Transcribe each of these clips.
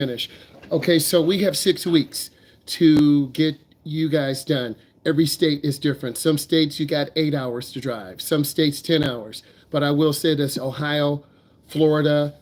finish. Okay, so we have 6 weeks to get you guys done. Every state is different. Some states you got 8 hours to drive, some states 10 hours. But I will say this: Ohio, Florida,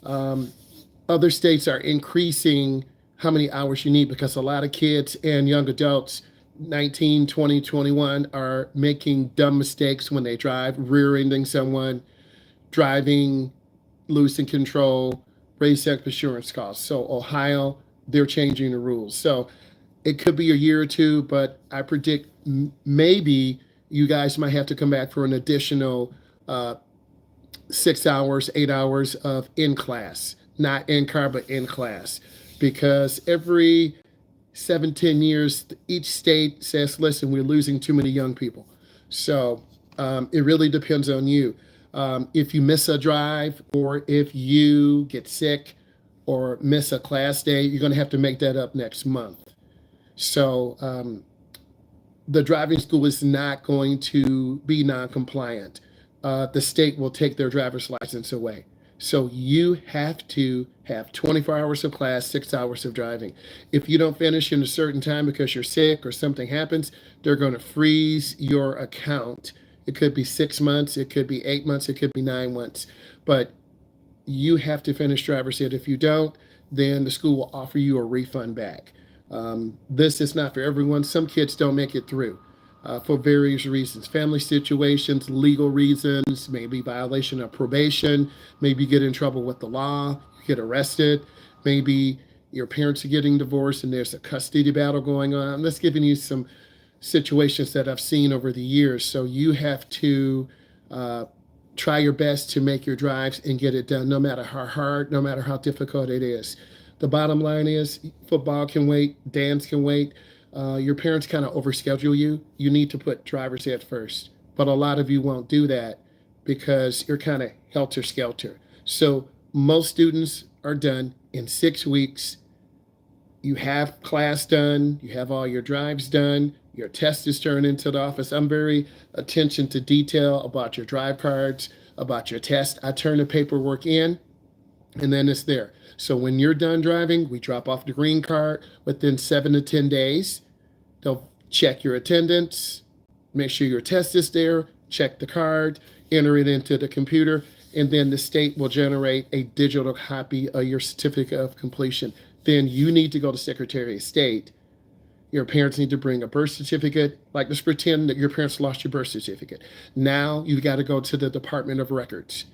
other states are increasing how many hours you need because a lot of kids and young adults, 19, 20, 21, are making dumb mistakes when they drive, rear-ending someone, driving, losing control, raise up insurance costs. So Ohio, they're changing the rules. So it could be a year or two, but I predict maybe you guys might have to come back for an additional 6 hours, 8 hours of in class, not in car, but in class, because every 7, 10 years, each state says, listen, we're losing too many young people. So it really depends on you. If you miss a drive or if you get sick or miss a class day, you're going to have to make that up next month. So the driving school is not going to be non-compliant. The state will take their driver's license away. So you have to have 24 hours of class, 6 hours of driving. If you don't finish in a certain time because you're sick or something happens, they're going to freeze your account. It could be 6 months, it could be 8 months, it could be 9 months. But you have to finish driver's ed. If you don't, then the school will offer you a refund back. This is not for everyone. Some kids don't make it through for various reasons: family situations, legal reasons, maybe violation of probation, maybe you get in trouble with the law, you get arrested, maybe your parents are getting divorced and there's a custody battle going on. I'm just giving you some situations that I've seen over the years. So you have to try your best to make your drives and get it done, no matter how hard, no matter how difficult it is. The bottom line is football can wait, dance can wait. Your parents kind of overschedule you. You need to put driver's ed first. But a lot of you won't do that because you're kind of helter-skelter. So most students are done in 6 weeks. You have class done, you have all your drives done, your test is turned into the office. I'm very attention to detail about your drive cards, about your test. I turn the paperwork in, and then it's there. So when you're done driving, we drop off the green card within 7 to 10 days. They'll check your attendance, make sure your test is there, check the card, enter it into the computer, and then the state will generate a digital copy of your certificate of completion. Then you need to go to Secretary of State. Your parents need to bring a birth certificate. Like, let's pretend that your parents lost your birth certificate. Now you got to go to the Department of Records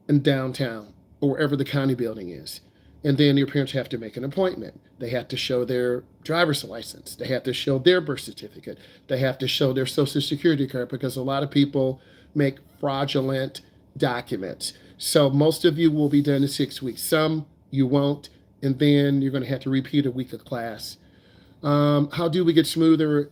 in downtown or wherever the county building is. And then your parents have to make an appointment. They have to show their driver's license. They have to show their birth certificate. They have to show their social security card, because a lot of people make fraudulent documents. So most of you will be done in 6 weeks. Some you won't. And then you're going to have to repeat a week of class. How do we get smoother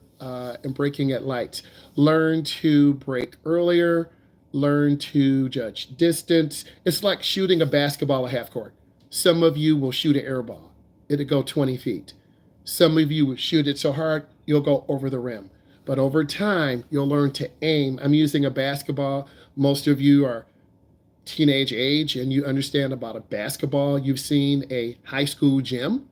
in braking at lights? Learn to brake earlier. Learn to judge distance. It's like shooting a basketball at half court. Some of you will shoot an air ball. It'll go 20 feet. Some of you will shoot it so hard, you'll go over the rim. But over time, you'll learn to aim. I'm using a basketball. Most of you are teenage age and you understand about a basketball. You've seen a high school gym.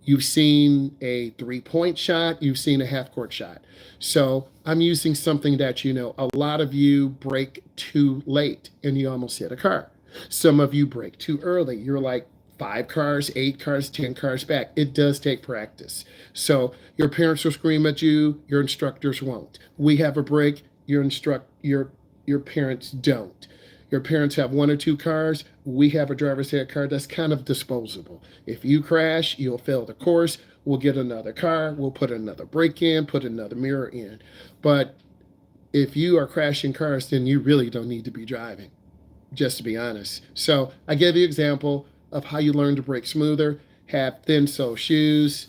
You've seen a three-point shot. You've seen a half-court shot. So I'm using something that you know. A lot of you brake too late and you almost hit a car. Some of you brake too early. You're like 5 cars, 8 cars, 10 cars back. It does take practice. So your parents will scream at you. Your instructors won't. We have a brake. Your parents don't. Your parents have 1 or 2 cars. We have a driver's ed car that's kind of disposable. If you crash, you'll fail the course. We'll get another car. We'll put another brake in, put another mirror in. But if you are crashing cars, then you really don't need to be driving, just to be honest. So I gave you an example of how you learn to brake smoother. Have thin sole shoes.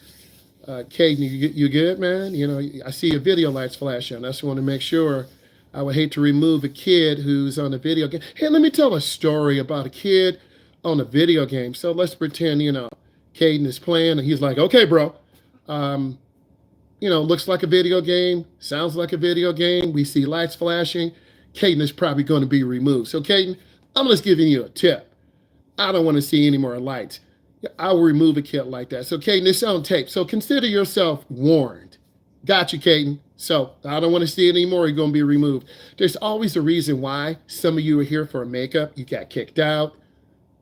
Caden, you good, man? You know, I see your video lights flashing. I just want to make sure. I would hate to remove a kid who's on a video game. Hey, let me tell a story about a kid on a video game. So let's pretend, you know, Caden is playing and he's like, okay, bro, you know, looks like a video game, sounds like a video game. We see lights flashing. Caden is probably going to be removed. So Caden, I'm just giving you a tip. I don't want to see any more lights. I will remove a kid like that. So, Caden, it's on tape. So consider yourself warned. Got you, Caden. So I don't want to see it anymore. You're going to be removed. There's always a reason why. Some of you are here for a makeup. You got kicked out.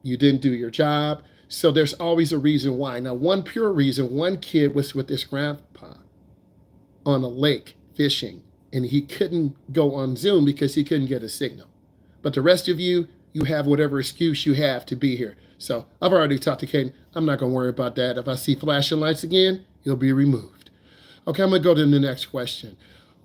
You didn't do your job. So there's always a reason why. Now, one pure reason, one kid was with his grandpa on a lake fishing, and he couldn't go on Zoom because he couldn't get a signal. But the rest of you, you have whatever excuse you have to be here. So I've already talked to Caden. I'm not going to worry about that. If I see flashing lights again, you'll be removed. Okay, I'm going to go to the next question.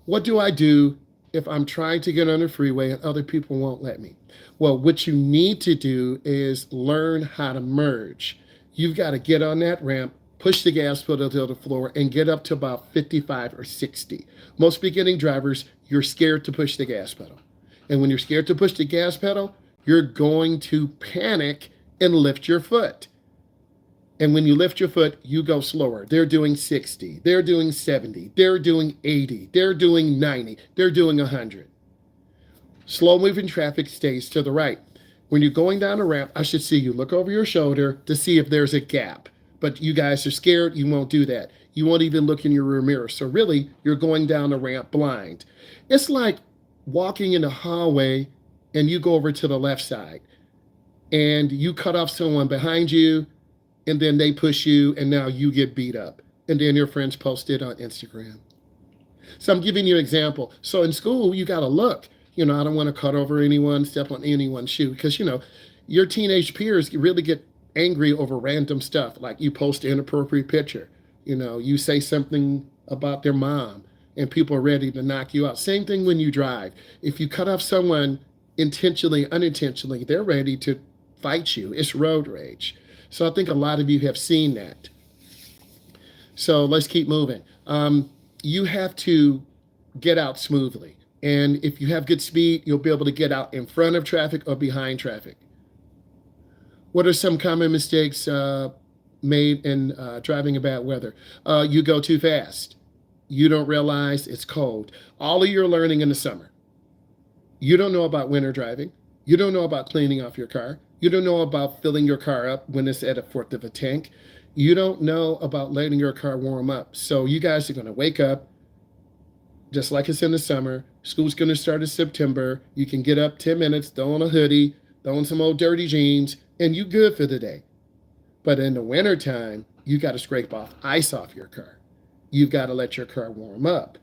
What do I do if I'm trying to get on the freeway and other people won't let me? Well, what you need to do is learn how to merge. You've got to get on that ramp, push the gas pedal to the floor, and get up to about 55 or 60. Most beginning drivers, you're scared to push the gas pedal. And when you're scared to push the gas pedal, you're going to panic and lift your foot. And when you lift your foot, you go slower. They're doing 60. They're doing 70. They're doing 80. They're doing 90. They're doing 100. Slow moving traffic stays to the right. When you're going down a ramp, I should see you look over your shoulder to see if there's a gap. But you guys are scared. You won't do that. You won't even look in your rear mirror. So really, you're going down the ramp blind. It's like walking in the hallway and you go over to the left side and you cut off someone behind you, and then they push you, and now you get beat up. And then your friends post it on Instagram. So I'm giving you an example. So in school, you got to look. I don't want to cut over anyone, step on anyone's shoe, because, your teenage peers really get angry over random stuff. Like you post an inappropriate picture. You say something about their mom, and people are ready to knock you out. Same thing when you drive. If you cut off someone intentionally, unintentionally, they're ready to fight you. It's road rage. So I think a lot of you have seen that. So let's keep moving. You have to get out smoothly. And if you have good speed, you'll be able to get out in front of traffic or behind traffic. What are some common mistakes made in driving in bad weather? You go too fast. You don't realize it's cold. All of your learning in the summer. You don't know about winter driving. You don't know about cleaning off your car. You don't know about filling your car up when it's at a fourth of a tank. You don't know about letting your car warm up. So you guys are going to wake up just like it's in the summer. School's going to start in September. You can get up 10 minutes, throw on a hoodie, throw on some old dirty jeans, and you good for the day. But in the wintertime, you got to scrape off ice off your car. You've got to let your car warm up.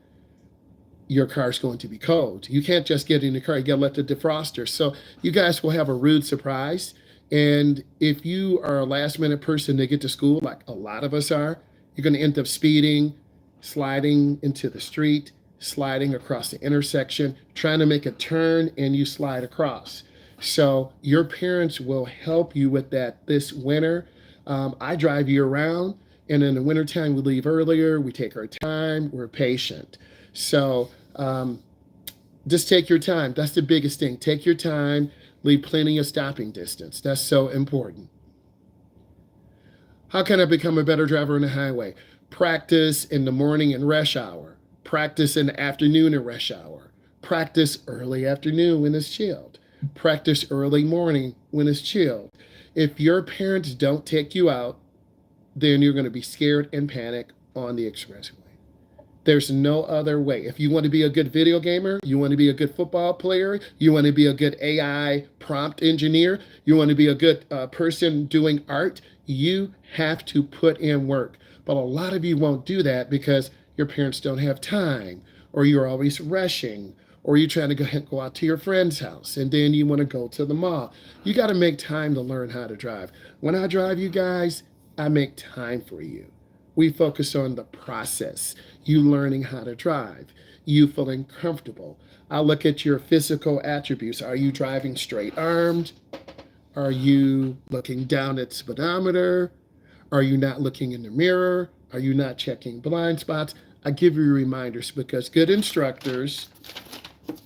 Your car's going to be cold. You can't just get in the car. You got to let the defroster. So you guys will have a rude surprise. And if you are a last minute person to get to school, like a lot of us are, you're going to end up speeding, sliding into the street, sliding across the intersection, trying to make a turn, and you slide across. So your parents will help you with that this winter. I drive year round, and in the wintertime, we leave earlier. We take our time. We're patient. So just take your time. That's the biggest thing. Take your time. Leave plenty of stopping distance. That's so important. How can I become a better driver on the highway? Practice in the morning and rush hour. Practice in the afternoon and rush hour. Practice early afternoon when it's chilled. Practice early morning when it's chilled. If your parents don't take you out, then you're going to be scared and panic on the expressway. There's no other way. If you want to be a good video gamer, you want to be a good football player, you want to be a good AI prompt engineer, you want to be a good person doing art, you have to put in work. But a lot of you won't do that because your parents don't have time, or you're always rushing, or you're trying to go out to your friend's house, and then you want to go to the mall. You got to make time to learn how to drive. When I drive, you guys, I make time for you. We focus on the process, you learning how to drive, you feeling comfortable. I look at your physical attributes. Are you driving straight armed? Are you looking down at the speedometer? Are you not looking in the mirror? Are you not checking blind spots? I give you reminders because good instructors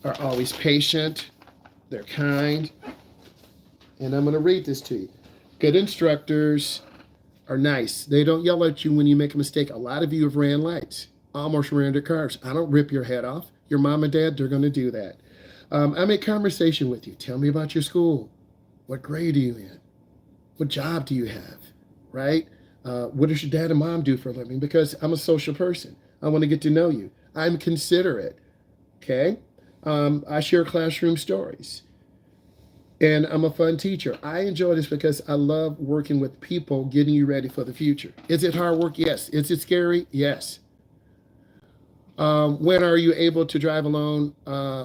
are always patient, they're kind, and I'm going to read this to you. Good instructors are nice. They don't yell at you when you make a mistake. A lot of you have ran lights, almost ran into cars. I don't rip your head off. Your mom and dad, they're going to do that. I make conversation with you. Tell me about your school. What grade are you in? What job do you have? right? What does your dad and mom do for a living? Because I'm a social person. I want to get to know you. I'm considerate. Okay. I share classroom stories. And I'm a fun teacher. I enjoy this because I love working with people, getting you ready for the future. Is it hard work? Yes. Is it scary? Yes. When are you able to drive alone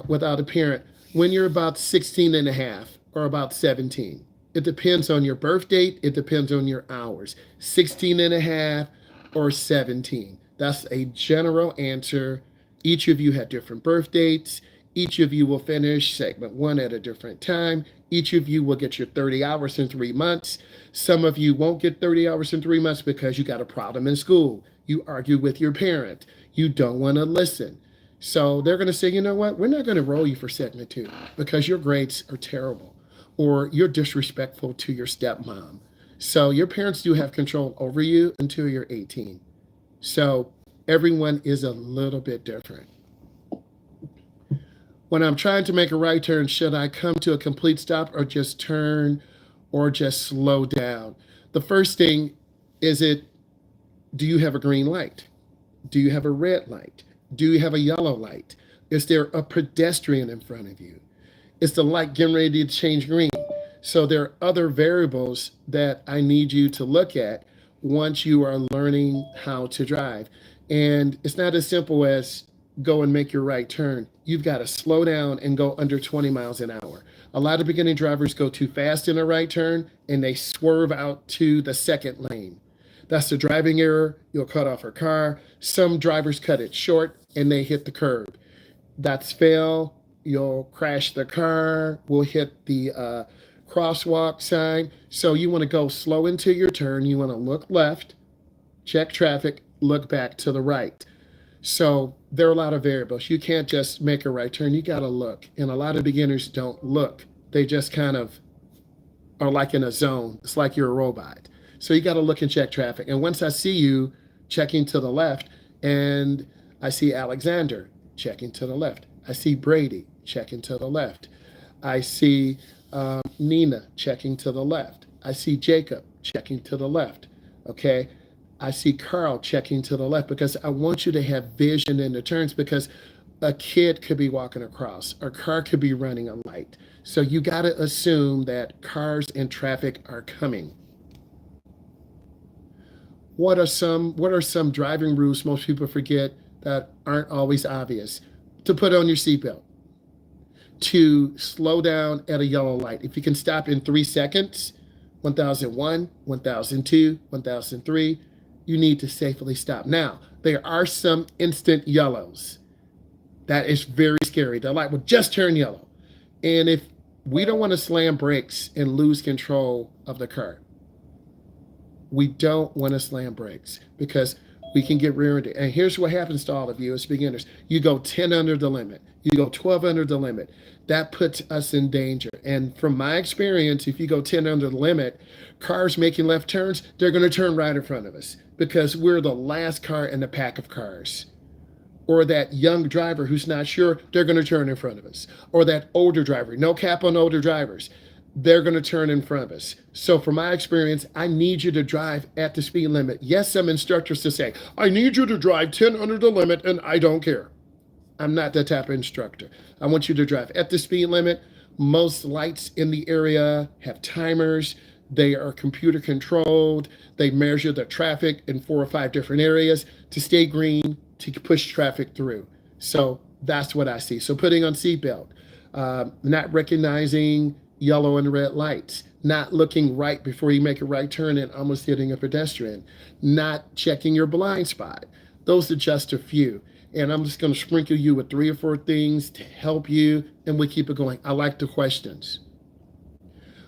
without a parent? When you're about 16 and a half or about 17. It depends on your birth date. It depends on your hours. 16 and a half or 17. That's a general answer. Each of you had different birth dates. Each of you will finish segment 1 at a different time. Each of you will get your 30 hours in 3 months. Some of you won't get 30 hours in 3 months because you got a problem in school. You argue with your parent. You don't want to listen. So they're going to say, you know what? We're not going to roll you for segment 2 because your grades are terrible or you're disrespectful to your stepmom. So your parents do have control over you until you're 18. So everyone is a little bit different. When I'm trying to make a right turn, should I come to a complete stop or just turn or just slow down? The first thing is do you have a green light? Do you have a red light? Do you have a yellow light? Is there a pedestrian in front of you? Is the light getting ready to change green? So there are other variables that I need you to look at once you are learning how to drive. And it's not as simple as go and make your right turn. You've got to slow down and go under 20 miles an hour. A lot of beginning drivers go too fast in a right turn and they swerve out to the second lane. That's the driving error. You'll cut off her car. Some drivers cut it short and they hit the curb. That's fail. You'll crash the car. We'll hit the crosswalk sign. So you want to go slow into your turn. You want to look left, check traffic, look back to the right. So there are a lot of variables. You can't just make a right turn. You got to look. And a lot of beginners don't look. They just kind of are like in a zone. It's like you're a robot. So you got to look and check traffic. And once I see you checking to the left, and I see Alexander checking to the left, I see Brady checking to the left, I see Nina checking to the left, I see Jacob checking to the left, okay? I see Carl checking to the left because I want you to have vision in the turns because a kid could be walking across, a car could be running a light. So you got to assume that cars and traffic are coming. What are some driving rules most people forget that aren't always obvious? To put on your seatbelt, to slow down at a yellow light. If you can stop in 3 seconds, 1001, 1002, 1003, you need to safely stop. Now, there are some instant yellows. That is very scary. The light will just turn yellow. And if we don't want to slam brakes and lose control of the car, we don't want to slam brakes because we can get rear-ended. And here's what happens to all of you as beginners. You go 10 under the limit. You go 12 under the limit. That puts us in danger. And from my experience, if you go 10 under the limit, cars making left turns, they're going to turn right in front of us because we're the last car in the pack of cars. Or that young driver who's not sure, they're going to turn in front of us. Or that older driver, no cap on older drivers, they're going to turn in front of us. So from my experience, I need you to drive at the speed limit. Yes, some instructors to say, I need you to drive 10 under the limit and I don't care. I'm not that type of instructor. I want you to drive at the speed limit. Most lights in the area have timers. They are computer controlled. They measure the traffic in 4 or 5 different areas to stay green, to push traffic through. So that's what I see. So putting on seatbelt, not recognizing yellow and red lights, not looking right before you make a right turn and almost hitting a pedestrian, not checking your blind spot. Those are just a few. And I'm just going to sprinkle you with 3 or 4 things to help you, and we keep it going. I like the questions.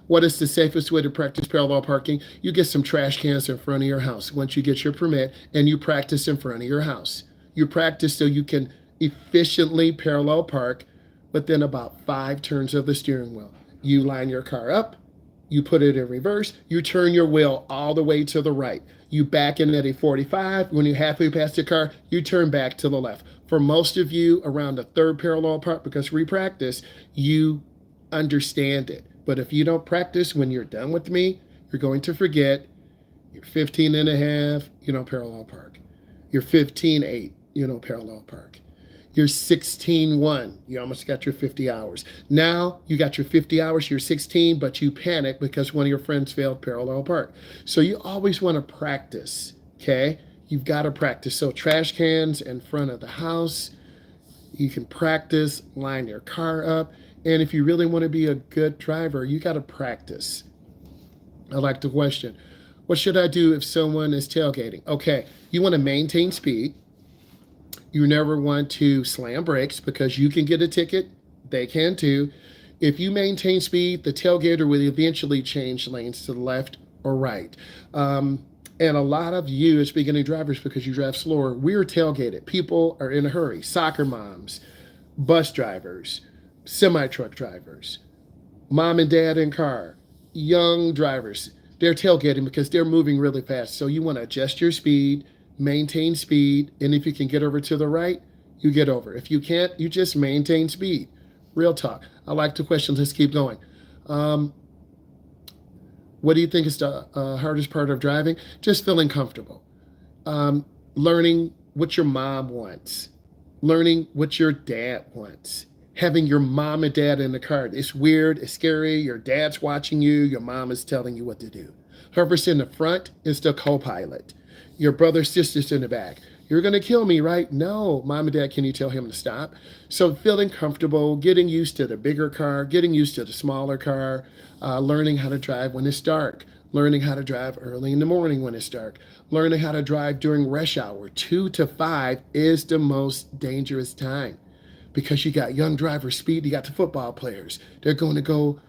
What is the safest way to practice parallel parking? You get some trash cans in front of your house once you get your permit, and you practice in front of your house. You practice so you can efficiently parallel park within about 5 turns of the steering wheel. You line your car up, you put it in reverse, you turn your wheel all the way to the right. You back in at a 45. When you're halfway past the car, you turn back to the left. For most of you, around the 3rd parallel park, because we practice, you understand it. But if you don't practice when you're done with me, you're going to forget. You're 15 and a half, you don't parallel park. You're 15.8, you don't parallel park. You're 16.1, you almost got your 50 hours. Now you got your 50 hours, you're 16, but you panic because one of your friends failed parallel park. So you always want to practice, okay? You've got to practice. So trash cans in front of the house, you can practice, line your car up. And if you really want to be a good driver, you got to practice. I like the question. What should I do if someone is tailgating? Okay, you want to maintain speed. You never want to slam brakes because you can get a ticket. They can too. If you maintain speed, the tailgater will eventually change lanes to the left or right. And a lot of you as beginning drivers, because you drive slower, we're tailgated. People are in a hurry. Soccer moms, bus drivers, semi-truck drivers, mom and dad in car, young drivers. They're tailgating because they're moving really fast. So you want to adjust your speed, maintain speed, and if you can get over to the right, you get over. If you can't, you just maintain speed. Real talk. I like the question. Let's keep going. What do you think is the hardest part of driving? Just feeling comfortable. Learning what your mom wants. Learning what your dad wants. Having your mom and dad in the car. It's weird, it's scary. Your dad's watching you, your mom is telling you what to do. Whoever's in the front is the co-pilot. Your brother, sister's in the back. You're going to kill me, right? No, mom and dad, can you tell him to stop? So feeling comfortable, getting used to the bigger car, getting used to the smaller car, learning how to drive when it's dark, learning how to drive early in the morning when it's dark, learning how to drive during rush hour. 2 to 5 is the most dangerous time because you got young drivers, speed, you got the football players. They're going to go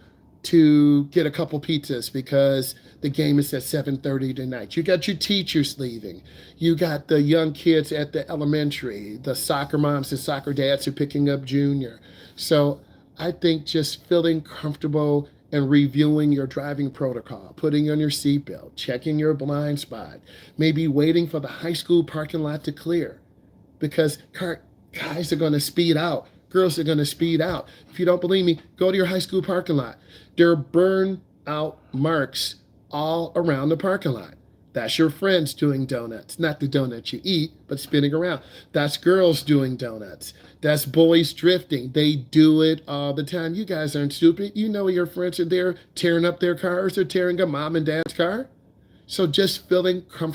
to get a couple pizzas because the game is at 7:30 tonight. You got your teachers leaving. You got the young kids at the elementary, the soccer moms and soccer dads are picking up junior. So I think just feeling comfortable and reviewing your driving protocol, putting on your seatbelt, checking your blind spot, maybe waiting for the high school parking lot to clear because guys are going to speed out. Girls are going to speed out. If you don't believe me, go to your high school parking lot. There are burn out marks all around the parking lot. That's your friends doing donuts. Not the donuts you eat, but spinning around. That's girls doing donuts. That's boys drifting. They do it all the time. You guys aren't stupid. You know your friends are there tearing up their cars or tearing up mom and dad's car. So just feeling comfortable.